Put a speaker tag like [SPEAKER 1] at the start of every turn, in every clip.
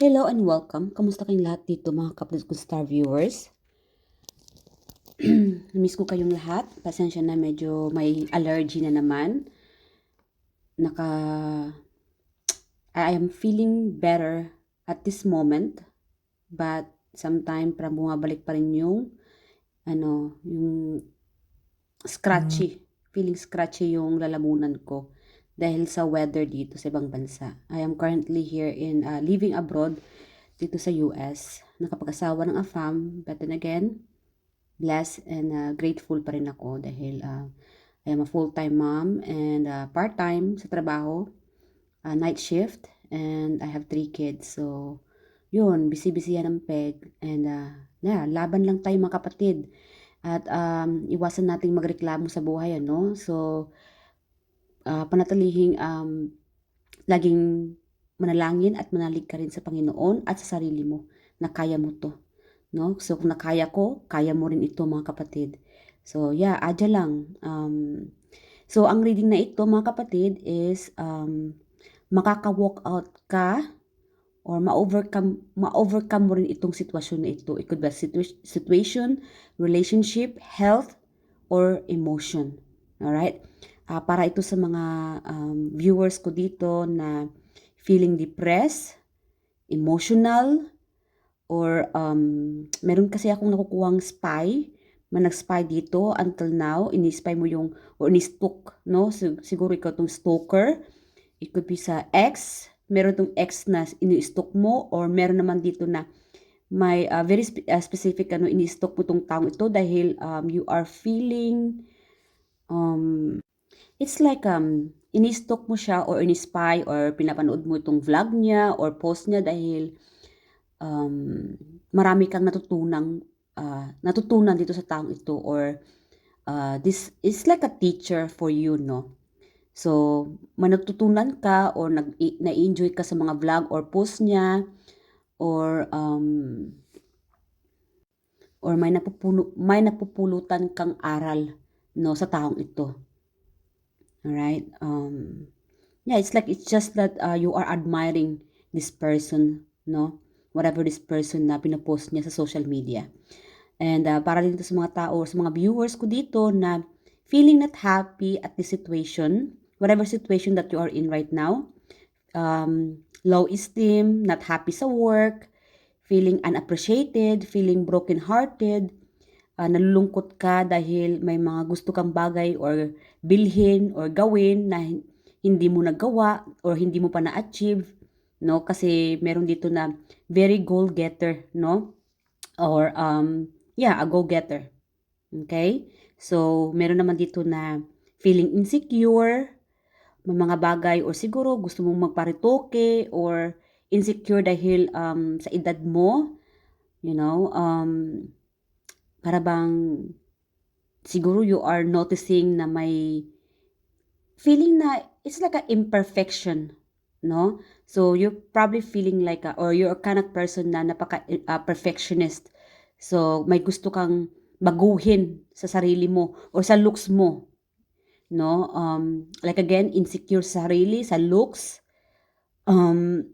[SPEAKER 1] Hello and welcome. Kamusta kayong lahat dito mga kapatid ko star viewers? Miss ko kayong lahat. Pasensya na medyo may allergy na naman. I am feeling better at this moment. But sometime parang bumabalik pa rin yung yung scratchy. Feeling scratchy yung lalamunan ko dahil sa weather dito sa ibang bansa. I am currently here in living abroad dito sa US. Nakapag-asawa ng AFAM, but then again, blessed and grateful pa rin ako dahil I am a full-time mom and part-time sa trabaho, night shift, and I have 3 kids. So, yun, busy-busy yan ng peg. And laban lang tayo mga kapatid. At iwasan nating magreklamo sa buhay, ano? So, panatilihing laging manalangin at manalig ka rin sa Panginoon at sa sarili mo na kaya mo to, no? So kung nakaya ko, kaya mo rin ito mga kapatid. So yeah, adya lang. So ang reading na ito mga kapatid is makaka-walk out ka or ma-overcome mo rin itong sitwasyon na ito. It could be a situation, relationship, health, or emotion. Alright? Para ito sa mga viewers ko dito na feeling depressed, emotional, or meron kasi akong nakukuhang spy, nag-spy dito until now, ini-spy mo yung, or ini-stalk, no? Siguro ikaw tong stalker. It could be sa ex, meron tong ex na ini-stalk mo, or meron naman dito na may very specific ini-stalk mo tong taong ito dahil you are feeling it's like ini-stalk mo siya or ini-spy or pinapanood mo itong vlog niya or post niya dahil marami kang natutunan dito sa taong ito, or this is like a teacher for you, no? So, natutunan ka or na-enjoy ka sa mga vlog or post niya, or may napupulutan kang aral, no, sa taong ito. Alright? Yeah, it's just that you are admiring this person, no? Whatever this person na pinapost niya sa social media. And para dito sa mga tao or sa mga viewers ko dito na feeling not happy at the situation, whatever situation that you are in right now, low esteem, not happy sa work, feeling unappreciated, feeling broken-hearted, nalulungkot ka dahil may mga gusto kang bagay or bilhin or gawin na hindi mo nagawa or hindi mo pa na-achieve, no? Kasi meron dito na very goal-getter, no? Or a go-getter. Okay? So, meron naman dito na feeling insecure, may mga bagay or siguro gusto mong magparitoke or insecure dahil sa edad mo, you know, para bang siguro you are noticing na may feeling na it's like an imperfection, no? So you're probably feeling like or you're a kind of person na napaka perfectionist. So may gusto kang baguhin sa sarili mo or sa looks mo, no? Like again, insecure sa sarili, sa looks. I'm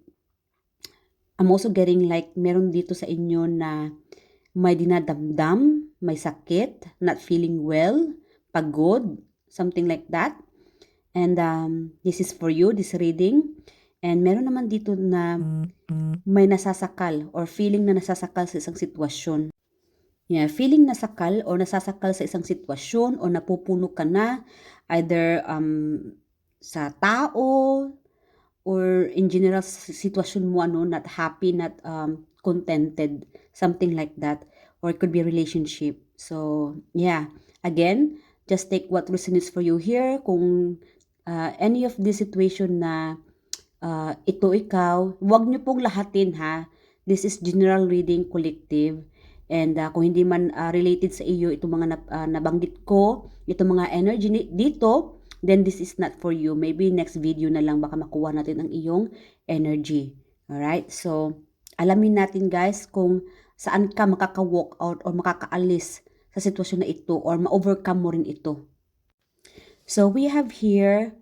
[SPEAKER 1] also getting like meron dito sa inyo na may dinadamdam, may sakit, not feeling well, pagod, something like that. And this is for you, this reading. And meron naman dito na may nasasakal or feeling na nasasakal sa isang sitwasyon. Yeah, feeling nasakal or nasasakal sa isang sitwasyon or napupuno ka na either sa tao or in general sitwasyon mo not happy, not contented, something like that, or it could be a relationship. So yeah, again, just take what resonates for you here. Kung any of this situation na ito ikaw, huwag niyo pong lahatin ha. This is general reading collective. And kung hindi man related sa iyo itong mga nabanggit ko, itong mga energy dito, then this is not for you. Maybe next video na lang baka makuha natin ang iyong energy. Alright? So, alamin natin guys kung saan ka makaka-walk out or makakaalis sa sitwasyon na ito or ma-overcome mo rin ito. So, we have here,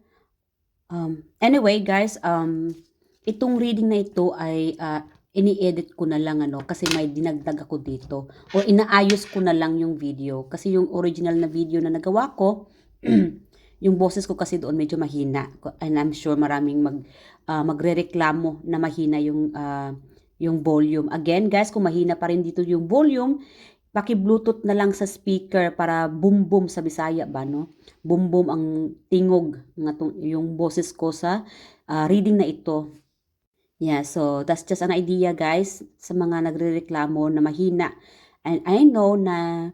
[SPEAKER 1] anyway guys, itong reading na ito ay ini-edit ko na lang kasi may dinagdag ako dito or inaayos ko na lang yung video kasi yung original na video na nagawa ko yung boses ko kasi doon medyo mahina and I'm sure maraming magrereklamo na mahina yung volume. Again guys, kung mahina pa rin dito yung volume, paki-bluetooth na lang sa speaker para boom boom sa Bisaya ba no? Boom boom ang tingog yung boses ko sa reading na ito. Yeah, so that's just an idea guys sa mga nagrereklamo na mahina. And I know na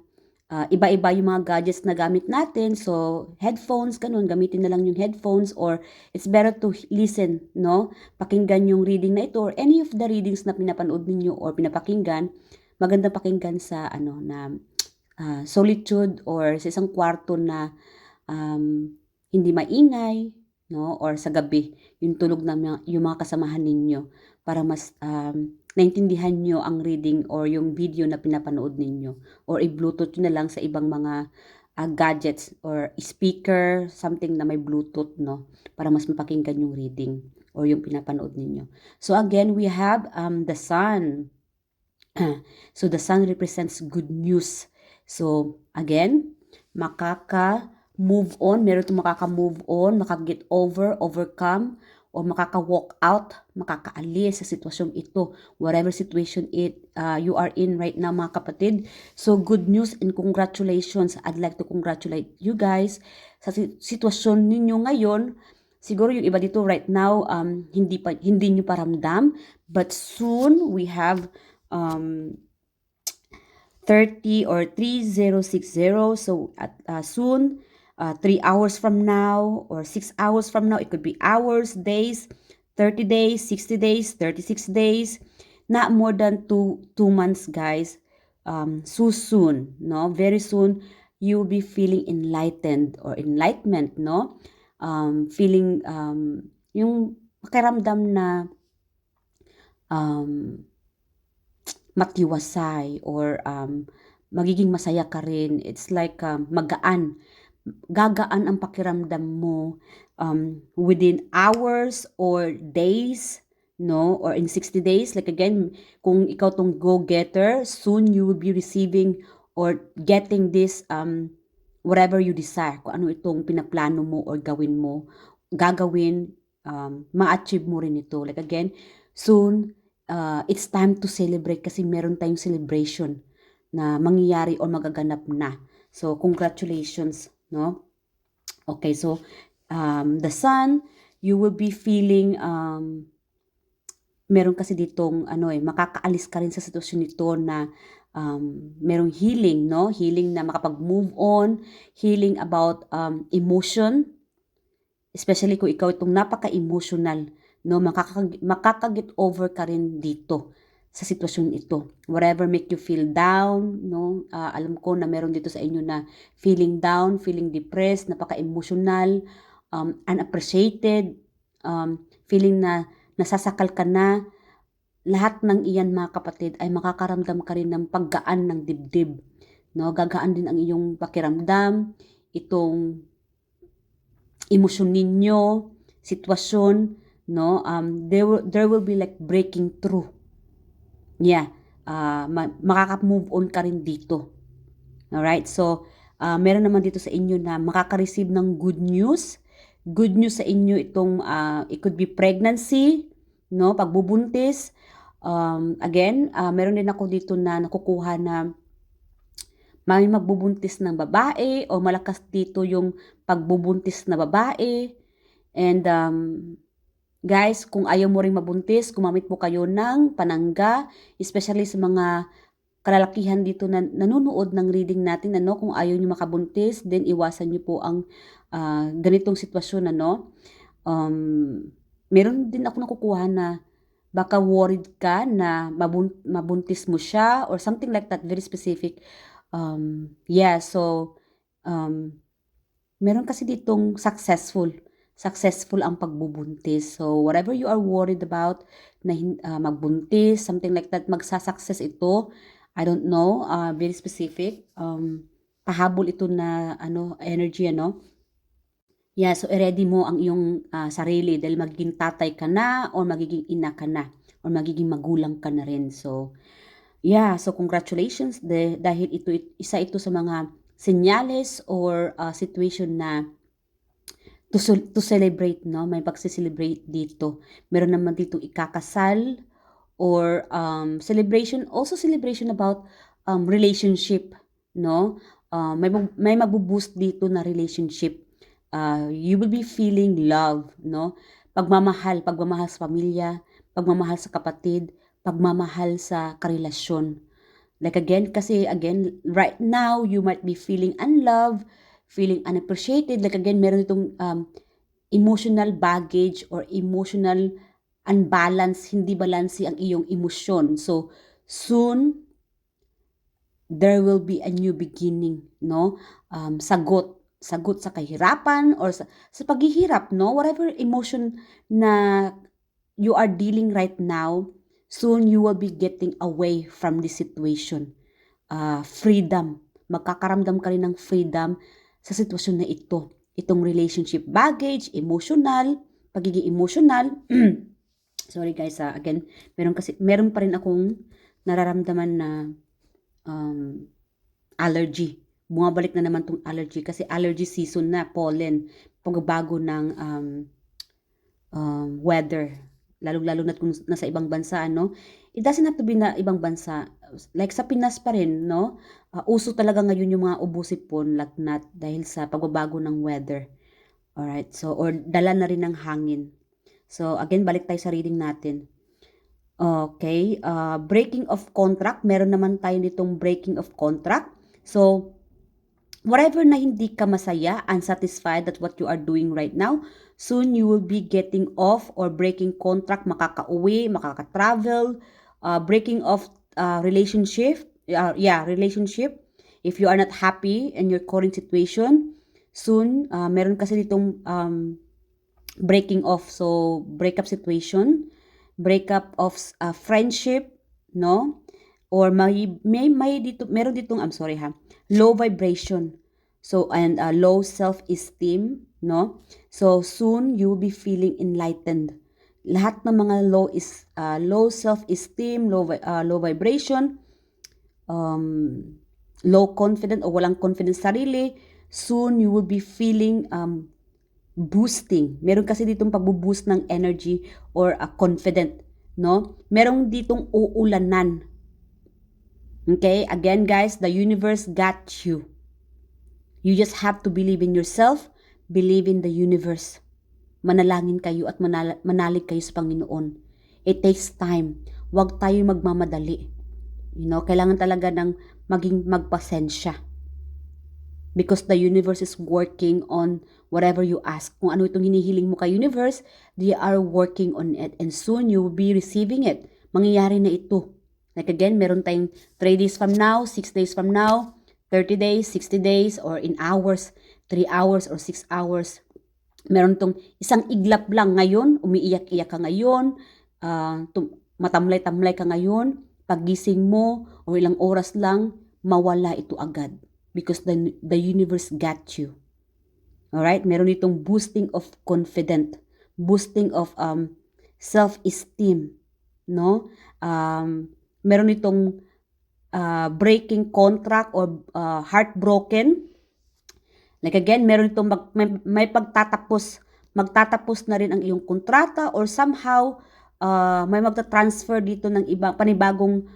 [SPEAKER 1] iba-iba yung mga gadgets na gamit natin. So headphones, ganun, gamitin na lang yung headphones or it's better to listen, no? Pakinggan yung reading na ito or any of the readings na pinapanood ninyo or pinapakinggan. Magandang pakinggan sa solitude or sa isang kwarto na hindi maingay, no? Or sa gabi, yung tulog ng yung mga kasamahan ninyo para mas naintindihan nyo ang reading or yung video na pinapanood ninyo. Or i-bluetooth na lang sa ibang mga gadgets or speaker, something na may bluetooth, no? Para mas mapakinggan yung reading or yung pinapanood ninyo. So again, we have the sun. So the sun represents good news. So again, makaka-move on, meron itong makaka-move on, makaka-get over, overcome, o makaka-walk out, makakaalis sa sitwasyong ito, whatever situation you are in right now mga kapatid. So good news and congratulations. I'd like to congratulate you guys sa sitwasyon ninyo ngayon. Siguro yung iba dito right now, hindi nyo pa ramdam, but soon we have 30 or 3060. So soon, 3 hours from now or 6 hours from now, it could be hours, days, 30 days, 60 days, 36 days, not more than 2 months guys. So soon, no? Very soon, you'll be feeling enlightened or enlightenment, no? Feeling yung pakiramdam na matiwasay or magiging masaya ka rin. It's like gagaan ang pakiramdam mo within hours or days, no? Or in 60 days. Like again, kung ikaw tong go-getter, soon you will be receiving or getting this whatever you desire. Kung ano itong pinaplano mo or gagawin, ma-achieve mo rin ito. Like again, soon, it's time to celebrate kasi meron tayong celebration na mangyayari or magaganap na. So, congratulations, no? Okay, so, the sun, you will be feeling, meron kasi ditong, makakaalis ka rin sa sitwasyon nito na merong healing, no? Healing na makapag-move on, healing about emotion, especially kung ikaw itong napaka-emotional, no? Makaka-get over ka rin dito sa sitwasyon ito. Whatever make you feel down, no? Alam ko na meron dito sa inyo na feeling down, feeling depressed, napaka-emotional, unappreciated, feeling na nasasakal ka na. Lahat ng iyan mga kapatid ay makakaramdam ka rin ng paggaan ng dibdib, no? Gagaan din ang iyong pakiramdam, itong emosyon ninyo, sitwasyon, no? There will be like breaking through. Yeah, makaka-move on ka rin dito. Alright, so meron naman dito sa inyo na makaka-receive ng good news. Good news sa inyo itong it could be pregnancy, no? Pagbubuntis. Again, meron din ako dito na nakukuha na may magbubuntis ng babae o malakas dito yung pagbubuntis na babae. And guys, kung ayaw mo ring mabuntis, gumamit po kayo ng panangga, especially sa mga kalalakihan dito na nanonood ng reading natin, kung ayaw nyo makabuntis, then iwasan nyo po ang ganitong sitwasyon, meron din ako nakukuha na baka worried ka na mabuntis mo siya or something like that, very specific. Yeah, so meron kasi ditong successful ang pagbubuntis. So whatever you are worried about na magbuntis, something like that, magsasucess ito. I don't know, very specific. Pahabol ito na energy, Yeah, so i-ready mo ang iyong sarili dahil magiging tatay ka na or magiging ina ka na or magiging magulang ka na rin. So, yeah, so congratulations dahil isa ito sa mga senyales or situation na to celebrate, no? May pagse-celebrate dito. Meron naman dito ikakasal or celebration, also celebration about relationship, no? May magbo-boost dito na relationship. You will be feeling love, no? Pagmamahal sa pamilya, pagmamahal sa kapatid, pagmamahal sa karelasyon. Like again, kasi again, right now, you might be feeling unloved, feeling unappreciated. Like again, meron itong emotional baggage or emotional unbalance, hindi balanse ang iyong emosyon. So, soon, there will be a new beginning, no? Sagot sa kahirapan or sa paghihirap, no? Whatever emotion na you are dealing right now, soon you will be getting away from this situation. Freedom. Magkakaramdam ka rin ng freedom sa sitwasyon na ito. Itong relationship baggage, emotional, pagiging emotional. Sorry guys, again, meron pa rin akong nararamdaman na um, allergy. Bumabalik na naman tong allergy kasi allergy season na, pollen, pagbabago ng weather, lalo-lalo na kung nasa ibang bansa, no? It doesn't have to be na ibang bansa. Like sa Pinas pa rin, no? Uso talaga ngayon yung mga ubo-sipon, lagnat, dahil sa pagbabago ng weather. Alright, so, or dala na rin ng hangin. So, again, balik tayo sa reading natin. Okay, breaking of contract. Meron naman tayo nitong breaking of contract. So, whatever na hindi ka masaya, unsatisfied at what you are doing right now, soon you will be getting off or breaking contract, makakauwi, makaka-travel, breaking off relationship, relationship. If you are not happy in your current situation, soon, meron kasi ditong breaking off, so breakup situation, breakup of friendship, no? Or may dito, meron ditong, I'm sorry ha, low vibration. So, and low self-esteem, no? So, soon you will be feeling enlightened. Lahat ng mga low self-esteem, low vibration, low confidence o walang confidence sa sarili, soon you will be feeling boosting. Meron kasi ditong pagbo-boost ng energy or confident, no? Merong ditong uulanan. Okay? Again, guys, the universe got you. You just have to believe in yourself, believe in the universe. Manalangin kayo at manalig kayo sa Panginoon. It takes time. Huwag tayo magmamadali. You know, kailangan talaga ng magpasensya. Because the universe is working on whatever you ask. Kung ano itong hinihiling mo kay universe, they are working on it. And soon, you will be receiving it. Mangyayari na ito. Like again, meron tayong 3 days from now, 6 days from now, 30 days, 60 days, or in hours, 3 hours or 6 hours. Meron tong isang iglap lang ngayon, umiiyak-iyak ka ngayon, matamlay-tamlay ka ngayon, paggising mo, o ilang oras lang, mawala ito agad. Because the universe got you. Alright? Meron itong boosting of confidence, boosting of self-esteem, no? Meron itong breaking contract or heartbroken. Like again, meron itong may magtatapos na rin ang iyong kontrata or somehow may magta-transfer dito ng panibagong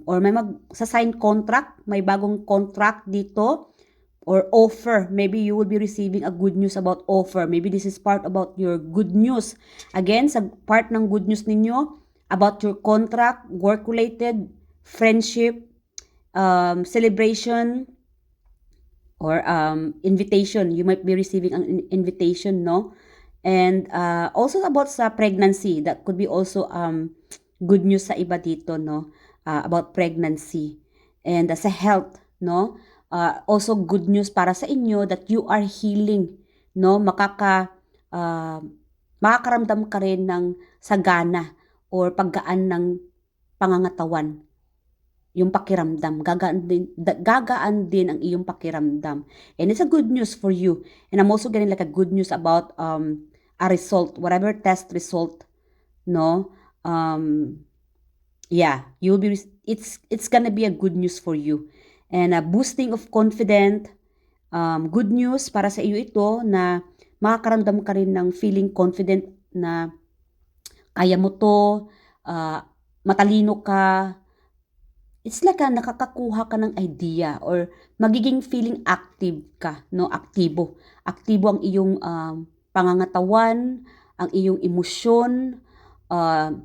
[SPEAKER 1] or may sa-sign contract, may bagong contract dito or offer. Maybe you will be receiving a good news about offer. Maybe this is part about your good news. Again, sa part ng good news ninyo about your contract, work-related, friendship, celebration, or invitation. You might be receiving an invitation, no? And also about sa pregnancy, that could be also good news sa iba dito, no? About pregnancy. And sa health, no? Also good news para sa inyo that you are healing, no? Makakaramdam ka rin ng sagana or paggaan ng pangangatawan. yung pakiramdam. Gagaan din ang iyong pakiramdam. And it's a good news for you. And I'm also getting like a good news about a result, whatever test result, no? Yeah, you'll be it's gonna be a good news for you. And a boosting of confidence, good news para sa iyo ito na makakaramdam ka rin ng feeling confident na kaya mo to, matalino ka. It's like nakakakuha ka ng idea or magiging feeling active ka, no? Aktibo. Aktibo ang iyong pangangatawan, ang iyong emosyon, uh,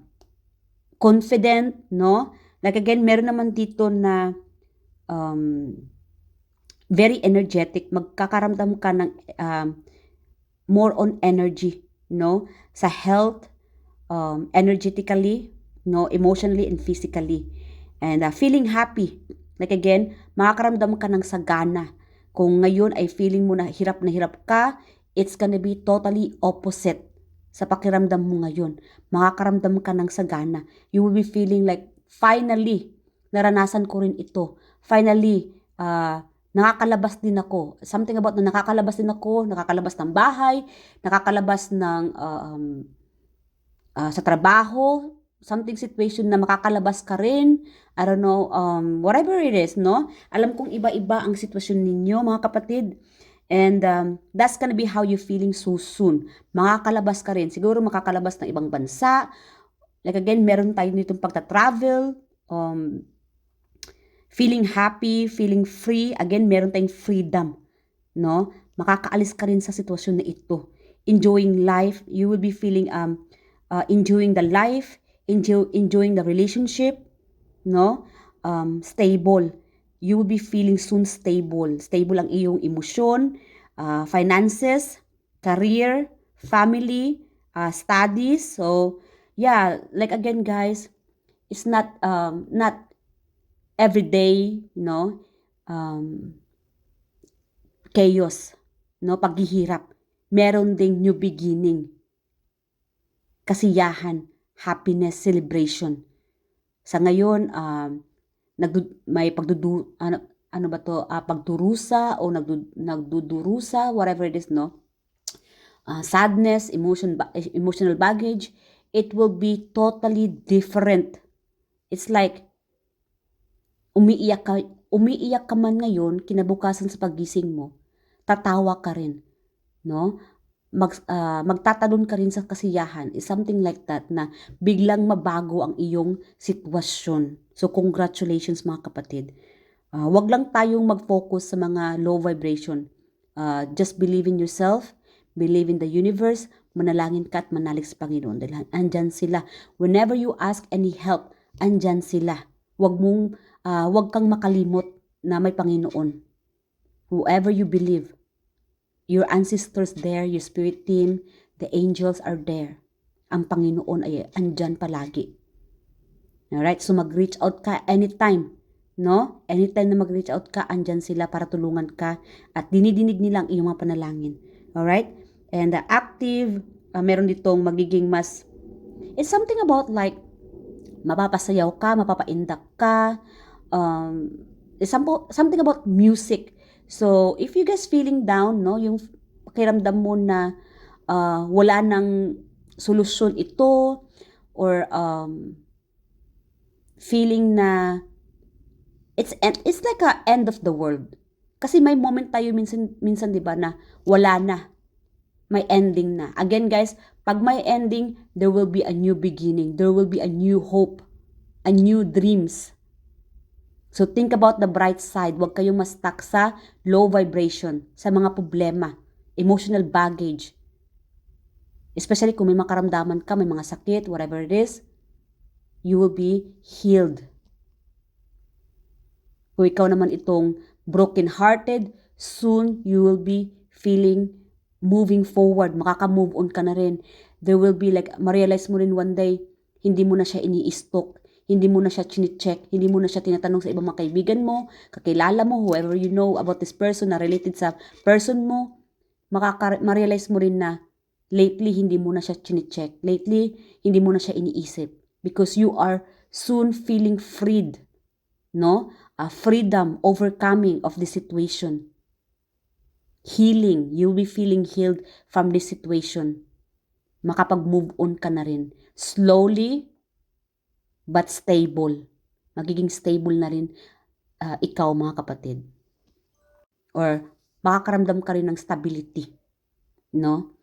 [SPEAKER 1] confident, no? Like again, meron naman dito na very energetic. Magkakaramdam ka ng more on energy, no? Sa health, energetically, no? Emotionally and physically. And feeling happy. Like again, makakaramdam ka ng sagana. Kung ngayon ay feeling mo na hirap ka, it's gonna be totally opposite sa pakiramdam mo ngayon. Makakaramdam ka ng sagana. You will be feeling like, finally, naranasan ko rin ito. Finally, nakakalabas din ako. Something about na nakakalabas din ako, nakakalabas ng bahay, nakakalabas ng sa trabaho, something situation na makakalabas ka rin. I don't know, whatever it is, no? Alam kong iba-iba ang sitwasyon ninyo, mga kapatid. And that's gonna be how you feeling so soon. Makakalabas ka rin. Siguro makakalabas ng ibang bansa. Like again, meron tayo nitong pagta-travel. Feeling happy, feeling free. Again, meron tayong freedom. No? Makakaalis ka rin sa sitwasyon na ito. Enjoying life. You will be feeling enjoying the life. Enjoying the relationship. No? Stable. You will be feeling soon stable. Stable ang iyong emosyon, finances, career, family, studies. So, yeah, like again guys, it's not every day, chaos, no, paghihirap. Meron ding new beginning. Kasiyahan, happiness, celebration. Sa ngayon, may pagdurusa o nagdudurusa, whatever it is, no? Sadness, emotional baggage, it will be totally different. It's like, umiiyak ka man ngayon, kinabukasan sa pagising mo, tatawa ka rin, no? Magtatalon ka rin sa kasiyahan. Is something like that na biglang mabago ang iyong sitwasyon. So, congratulations mga kapatid. Wag lang tayong mag-focus sa mga low vibration. Just believe in yourself, believe in the universe, manalangin ka at manalig sa Panginoon. Dahil andyan sila. Whenever you ask any help, andyan sila. Wag kang makalimot na may Panginoon. Whoever you believe, your ancestors there, your spirit team, the angels are there. Ang Panginoon ay andyan palagi. Alright, so mag-reach out ka anytime. No? Anytime na mag-reach out ka, andyan sila para tulungan ka at dinidinig nila ang iyong mga panalangin. Alright? And active, meron ditong magiging mas, it's something about like, mapapasayaw ka, mapapaindak ka, it's something about music. So, if you guys feeling down, no, yung pakiramdam mo na wala nang solusyon ito, or feeling na it's like a end of the world. Kasi may moment tayo minsan 'di ba na wala na. May ending na. Again guys, pag may ending, there will be a new beginning. There will be a new hope, a new dreams. So think about the bright side. Huwag kayong ma-stuck sa low vibration, sa mga problema, emotional baggage. Especially kung may makaramdaman ka, may mga sakit, whatever it is, you will be healed. Kung ikaw naman itong broken-hearted, soon you will be feeling moving forward. Makaka-move on ka na rin. There will be like, ma-realize mo rin one day, hindi mo na siya ini-stalk. Hindi mo na siya chine-check, hindi mo na siya tinatanong sa ibang mga kaibigan mo, kakilala mo, whoever you know about this person na related sa person mo, ma-realize mo rin na lately hindi mo na siya chine-check, lately hindi mo na siya iniisip because you are soon feeling freed. no? Freedom, overcoming of the situation. Healing, you'll be feeling healed from this situation. Makapag-move on ka na rin. Slowly, but stable. Magiging stable na rin ikaw, mga kapatid. Or makakaramdam ka rin ng stability, no?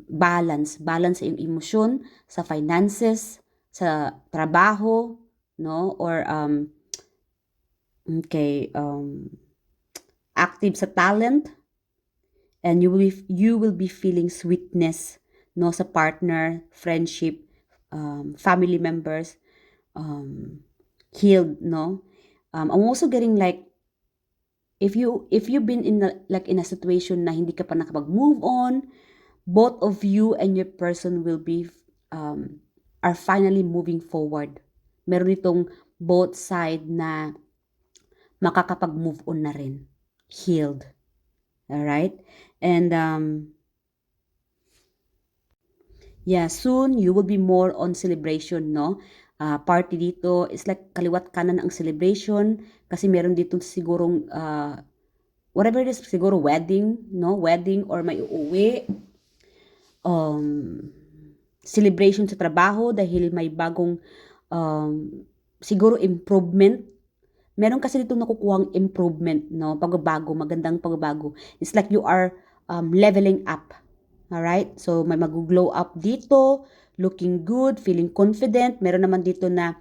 [SPEAKER 1] Balance sa iyong emosyon, sa finances, sa trabaho, no? Or active sa talent, and you will be feeling sweetness, no, sa partner, friendship, family members, healed, no. I'm also getting like, if you've been in a situation na hindi ka pa nakapag-move on, both of you and your person will be are finally moving forward. Meron itong both side na makakapag-move on na rin, healed. All right? And soon you will be more on celebration, no? Party dito is like kaliwat kanan ang celebration kasi meron dito sigurong whatever it is, siguro wedding, no? Wedding or may uuwi. Celebration sa trabaho dahil may bagong siguro improvement. Meron kasi dito nakukuhang improvement, no? Pagbabago, magandang pagbabago. It's like you are leveling up. Alright? So, may mag-glow up dito, looking good, feeling confident. Meron naman dito na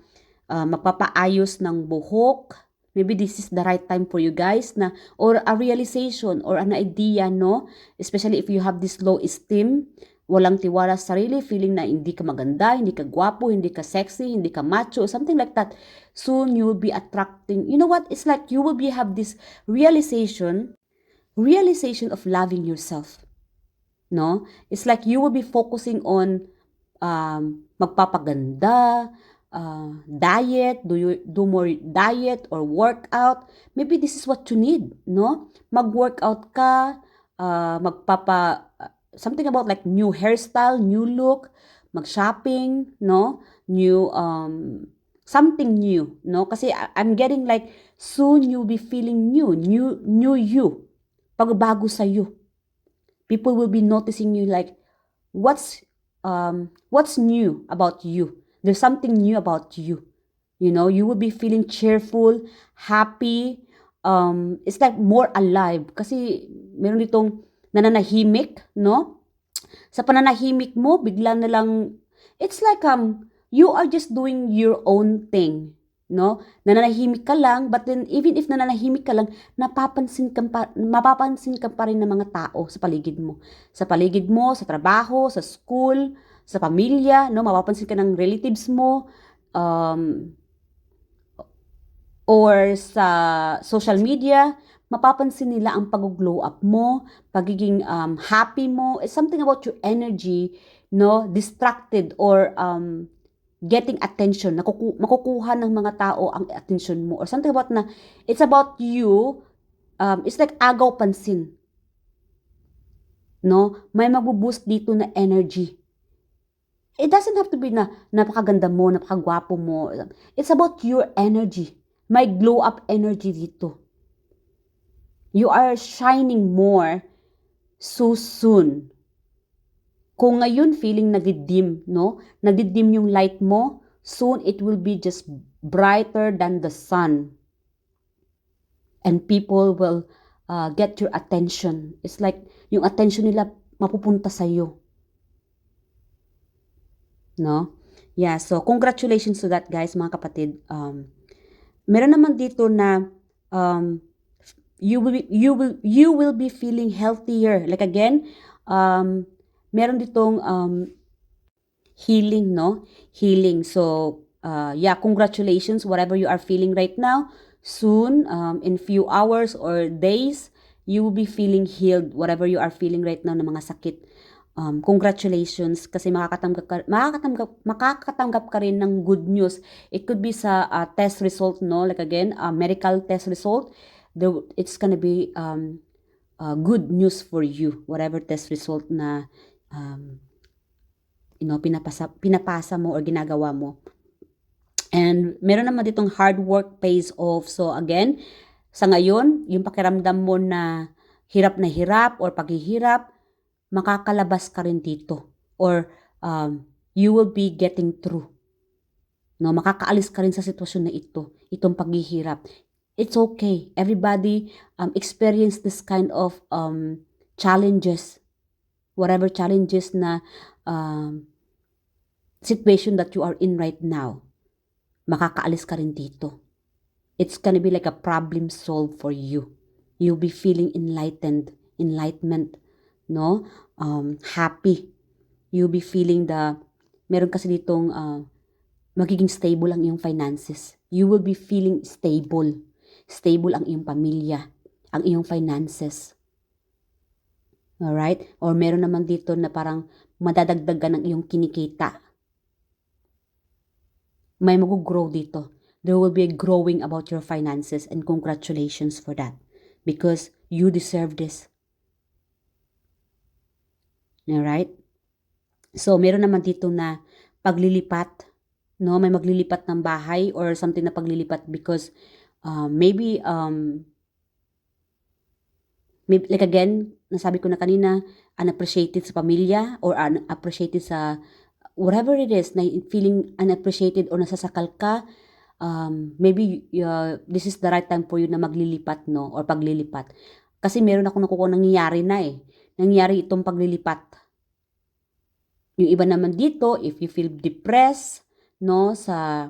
[SPEAKER 1] magpapaayos ng buhok. Maybe this is the right time for you guys na, or a realization or an idea, no? Especially if you have this low esteem, walang tiwala sa sarili, feeling na hindi ka maganda, hindi ka gwapo, hindi ka sexy, hindi ka macho, something like that. Soon you will be attracting, you know what? It's like you will have this realization of loving yourself. No? It's like you will be focusing on magpapaganda, diet, do more diet or workout. Maybe this is what you need, no? Mag-workout ka, something about like new hairstyle, new look, mag-shopping, no? New something new, no? Kasi I'm getting like soon you'll be feeling new you. Pagbabago sa you. People will be noticing you like what's new about you. There's something new about you. You know, you will be feeling cheerful, happy, it's like more alive kasi meron ditong nananahimik, no? Sa pananahimik mo, bigla na lang, it's like you are just doing your own thing, no? Nananahimik ka lang, but then even if nananahimik ka lang, mapapansin ka pa rin ng mga tao sa paligid mo. Sa paligid mo, sa trabaho, sa school, sa pamilya, no? Mapapansin ka ng relatives mo, or sa social media, mapapansin nila ang pag-glow up mo, pagiging happy mo. It's something about your energy, no? Distracted or getting attention. Makukuha ng mga tao ang attention mo. Or something about na, it's about you, it's like agaw pansin. No? May magbuboost dito na energy. It doesn't have to be na napakaganda mo, napakagwapo mo. It's about your energy. May glow up energy dito. You are shining more so soon. Kung ngayon feeling nagdidim, no? Nagdidim yung light mo, soon it will be just brighter than the sun. And people will get your attention. It's like yung attention nila mapupunta sa iyo. No? Yeah, so congratulations to that, guys, mga kapatid. Meron naman dito na you will be feeling healthier. Like again, meron ditong healing, no? Healing. So, congratulations whatever you are feeling right now. Soon, in few hours or days, you will be feeling healed whatever you are feeling right now ng mga sakit. Congratulations kasi makakatanggap ka rin ng good news. It could be sa test result, no? Like again, medical test result. It's gonna be good news for you. Whatever test result na pinapasa mo or ginagawa mo. And meron naman ditong hard work pays off. So again, sa ngayon, yung pakiramdam mo na hirap or paghihirap, makakalabas ka rin dito. Or you will be getting through. No, makakaalis ka rin sa sitwasyon na ito, itong paghihirap. It's okay. Everybody experience this kind of challenges. Whatever challenges na situation that you are in right now, makakaalis ka rin dito. It's gonna be like a problem solved for you. You'll be feeling enlightenment, no? Happy. You'll be feeling meron kasi ditong magiging stable ang iyong finances. You will be feeling stable. Stable ang iyong pamilya, ang iyong finances. Alright? Or meron naman dito na parang madadagdagan ng iyong kinikita. May mag-grow dito. There will be a growing about your finances, and congratulations for that. Because you deserve this. Alright? So, meron naman dito na paglilipat. No, may maglilipat ng bahay or something na paglilipat because maybe like again, nasabi ko na kanina, unappreciated sa pamilya or unappreciated sa whatever it is, na feeling unappreciated or nasasakal ka, maybe this is the right time for you na maglilipat, no, or paglilipat. Kasi meron ako nakukuha nangyayari na nangyayari itong paglilipat. Yung iba naman dito, if you feel depressed, no, sa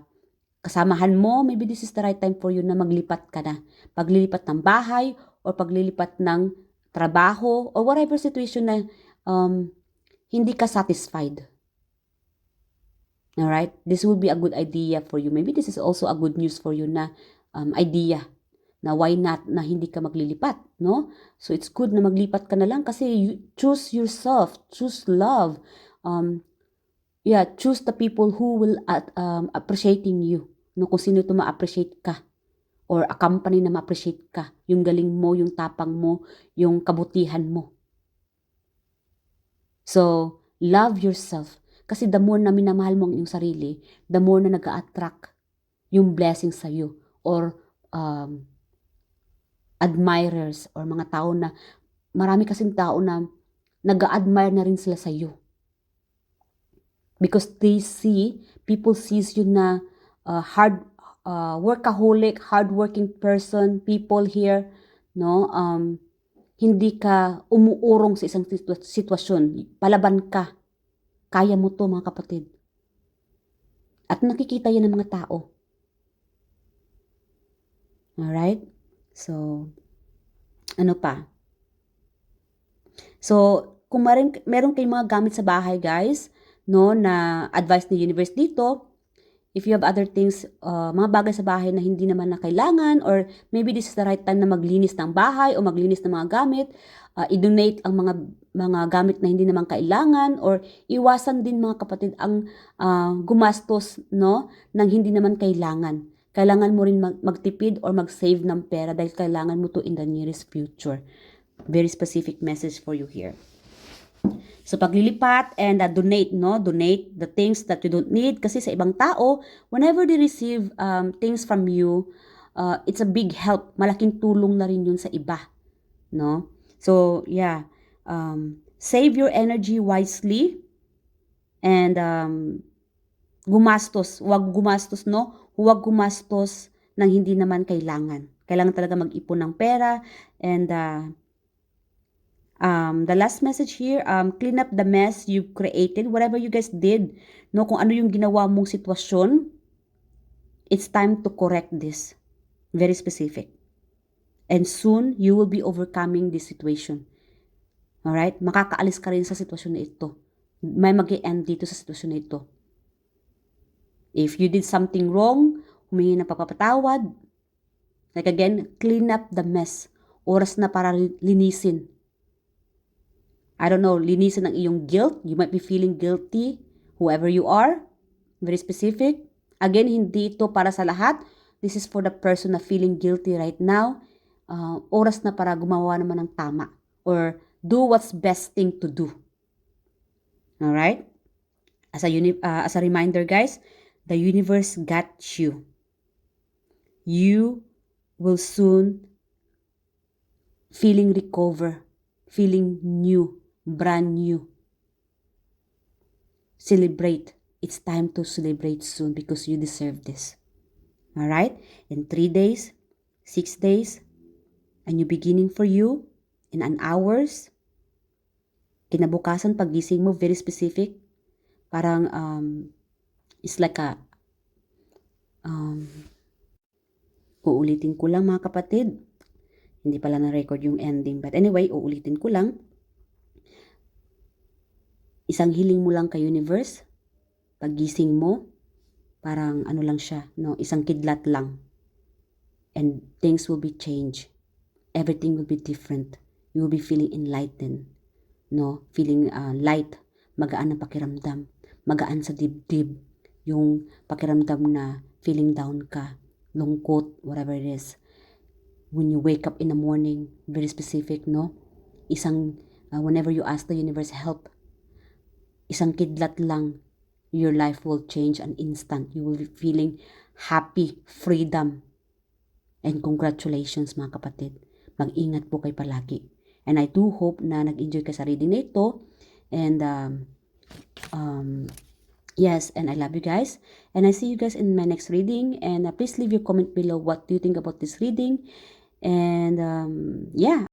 [SPEAKER 1] kasamahan mo, maybe this is the right time for you na maglipat ka na. Paglilipat ng bahay or paglilipat ng trabaho or whatever situation na hindi ka satisfied. Alright? This will be a good idea for you. Maybe this is also a good news for you na idea na why not na hindi ka maglilipat, no? So it's good na maglipat ka na lang kasi you choose yourself, choose love. Choose the people who will appreciating you. No, kung sino ito ma-appreciate ka. Or a company na ma-appreciate ka. Yung galing mo, yung tapang mo, yung kabutihan mo. So, love yourself. Kasi the more na minamahal mo ang iyong sarili, the more na nag-a-attract yung blessing sa'yo. Or admirers or mga tao na, marami kasing tao na nag-a-admire na rin sila sa'yo. Because people sees you na workaholic, hardworking person, people here, no? Hindi ka umuurong sa isang sitwasyon. Palaban ka. Kaya mo to, mga kapatid. At nakikita yan ng mga tao. Alright? So, ano pa? So, kung meron kayong mga gamit sa bahay, guys, no, na advice ni universe dito, if you have other things, mga bagay sa bahay na hindi naman na kailangan, or maybe this is the right time na maglinis ng bahay o maglinis ng mga gamit, i-donate ang mga gamit na hindi naman kailangan, or iwasan din, mga kapatid, ang gumastos, no, ng hindi naman kailangan. Kailangan mo rin magtipid or mag-save ng pera dahil kailangan mo to in the nearest future. Very specific message for you here. So, paglilipat and donate, no? Donate the things that you don't need. Kasi sa ibang tao, whenever they receive things from you, it's a big help. Malaking tulong na rin yun sa iba, no? So, yeah. Save your energy wisely. And gumastos. Huwag gumastos, no? Huwag gumastos ng hindi naman kailangan. Kailangan talaga mag-ipon ng pera. And the last message here, clean up the mess you created, whatever you guys did, no, kung ano yung ginawa mong sitwasyon, it's time to correct this. Very specific. And soon, you will be overcoming this situation. Alright? Makakaalis ka rin sa sitwasyon na ito. May mag-e-end dito sa sitwasyon na ito. If you did something wrong, humingi ng papapatawad. Like again, clean up the mess. Oras na para linisin. I don't know, linisin ang iyong guilt. You might be feeling guilty, whoever you are. Very specific. Again, hindi ito para sa lahat. This is for the person na feeling guilty right now. Oras na para gumawa naman ng tama. Or do what's best thing to do. Alright? As a reminder, guys, The universe got you. You will soon feeling recover, feeling new, brand new. Celebrate. It's time to celebrate soon because you deserve this. Alright? In 3 days, 6 days, a new beginning for you. In an hours, kinabukasan pagising mo, very specific. Parang, it's like a, uulitin ko lang mga kapatid. Hindi pala na-record yung ending. But anyway, uulitin ko lang. Isang hiling mo lang kay universe. Pagising mo, parang ano lang siya, no? Isang kidlat lang. And things will be changed. Everything will be different. You will be feeling enlightened. No? Feeling light. Magaan ang pakiramdam. Magaan sa dibdib. Yung pakiramdam na feeling down ka. Lungkot, whatever it is. When you wake up in the morning, very specific, no? Whenever you ask the universe help, isang kidlat lang, your life will change an instant. You will be feeling happy, freedom. And congratulations mga kapatid. Mag-ingat po kayo palagi. And I do hope na nag-enjoy ka sa reading na ito. And yes, and I love you guys. And I see you guys in my next reading. And please leave your comment below. What do you think about this reading? And yeah,